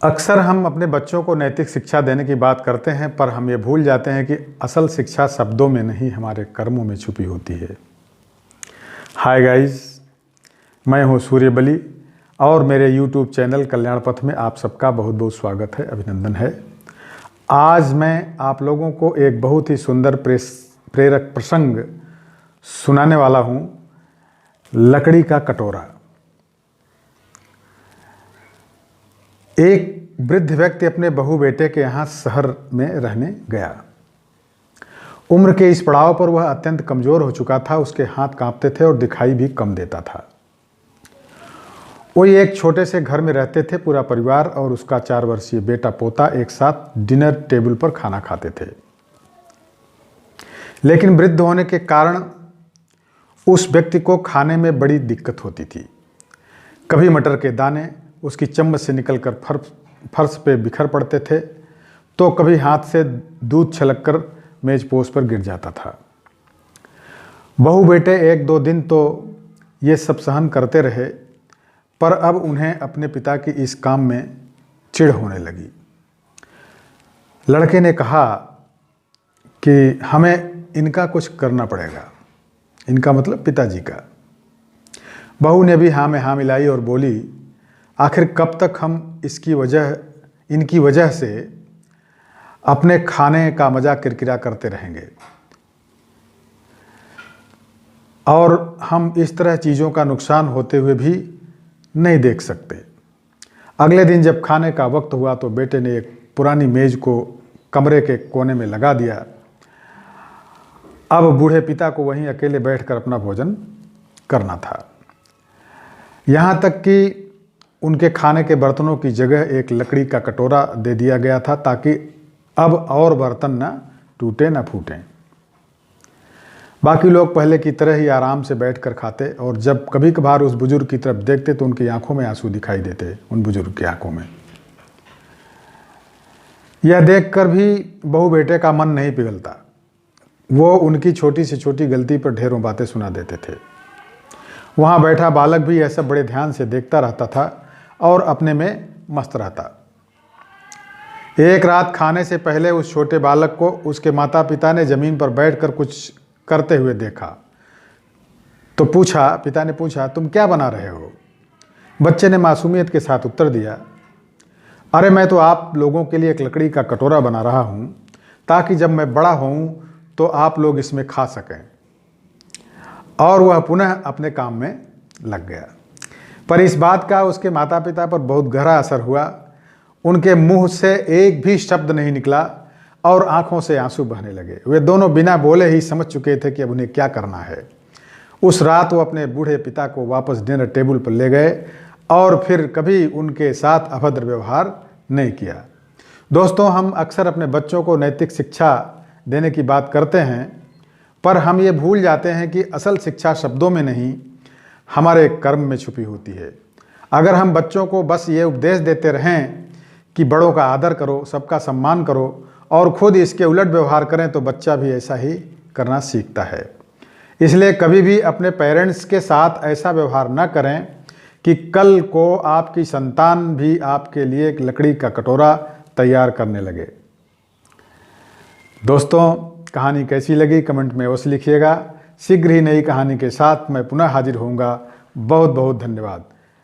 अक्सर हम अपने बच्चों को नैतिक शिक्षा देने की बात करते हैं, पर हम ये भूल जाते हैं कि असल शिक्षा शब्दों में नहीं, हमारे कर्मों में छुपी होती है। हाय गाइस, मैं हूँ सूर्यबली और मेरे यूट्यूब चैनल कल्याण पथ में आप सबका बहुत बहुत स्वागत है, अभिनंदन है। आज मैं आप लोगों को एक बहुत ही सुंदर प्रेरक प्रसंग सुनाने वाला हूँ। लकड़ी का कटोरा। एक वृद्ध व्यक्ति अपने बहू बेटे के यहाँ शहर में रहने गया। उम्र के इस पड़ाव पर वह अत्यंत कमजोर हो चुका था। उसके हाथ कांपते थे और दिखाई भी कम देता था। वो एक छोटे से घर में रहते थे। पूरा परिवार और उसका 4 वर्षीय बेटा पोता एक साथ डिनर टेबल पर खाना खाते थे। लेकिन वृद्ध होने के कारण उस व्यक्ति को खाने में बड़ी दिक्कत होती थी। कभी मटर के दाने उसकी चम्मच से निकलकर फर्श पे बिखर पड़ते थे, तो कभी हाथ से दूध छलककर मेजपोश पर गिर जाता था। बहू बेटे 1-2 दिन तो ये सब सहन करते रहे, पर अब उन्हें अपने पिता की इस काम में चिढ़ होने लगी। लड़के ने कहा कि हमें इनका कुछ करना पड़ेगा। इनका मतलब पिताजी का। बहू ने भी हाँ में हाँ मिलाई और बोली, आखिर कब तक हम इनकी वजह से अपने खाने का मजाक किरकिरा करते रहेंगे, और हम इस तरह चीज़ों का नुकसान होते हुए भी नहीं देख सकते। अगले दिन जब खाने का वक्त हुआ तो बेटे ने एक पुरानी मेज को कमरे के कोने में लगा दिया। अब बूढ़े पिता को वहीं अकेले बैठकर अपना भोजन करना था। यहाँ तक कि उनके खाने के बर्तनों की जगह एक लकड़ी का कटोरा दे दिया गया था, ताकि अब और बर्तन न टूटे न फूटें। बाकी लोग पहले की तरह ही आराम से बैठकर खाते, और जब कभी कभार उस बुजुर्ग की तरफ देखते तो उनकी आंखों में आंसू दिखाई देते। उन बुजुर्ग की आंखों में यह देखकर भी बहू बेटे का मन नहीं पिघलता। वो उनकी छोटी से छोटी गलती पर ढेरों बातें सुना देते थे। वहाँ बैठा बालक भी यह सब बड़े ध्यान से देखता रहता था और अपने में मस्त रहता। एक रात खाने से पहले उस छोटे बालक को उसके माता पिता ने जमीन पर बैठकर कुछ करते हुए देखा, तो पिता ने पूछा, तुम क्या बना रहे हो? बच्चे ने मासूमियत के साथ उत्तर दिया, अरे मैं तो आप लोगों के लिए एक लकड़ी का कटोरा बना रहा हूँ, ताकि जब मैं बड़ा हूँ तो आप लोग इसमें खा सकें। और वह पुनः अपने काम में लग गया। पर इस बात का उसके माता पिता पर बहुत गहरा असर हुआ। उनके मुंह से एक भी शब्द नहीं निकला और आंखों से आंसू बहने लगे। वे दोनों बिना बोले ही समझ चुके थे कि अब उन्हें क्या करना है। उस रात वो अपने बूढ़े पिता को वापस डिनर टेबल पर ले गए और फिर कभी उनके साथ अभद्र व्यवहार नहीं किया। दोस्तों, हम अक्सर अपने बच्चों को नैतिक शिक्षा देने की बात करते हैं, पर हम ये भूल जाते हैं कि असल शिक्षा शब्दों में नहीं, हमारे कर्म में छुपी होती है। अगर हम बच्चों को बस ये उपदेश देते रहें कि बड़ों का आदर करो, सबका सम्मान करो, और खुद इसके उलट व्यवहार करें, तो बच्चा भी ऐसा ही करना सीखता है। इसलिए कभी भी अपने पेरेंट्स के साथ ऐसा व्यवहार न करें कि कल को आपकी संतान भी आपके लिए एक लकड़ी का कटोरा तैयार करने लगे। दोस्तों, कहानी कैसी लगी कमेंट में अवश्य लिखिएगा। शीघ्र ही नई कहानी के साथ मैं पुनः हाजिर होऊंगा। बहुत बहुत धन्यवाद।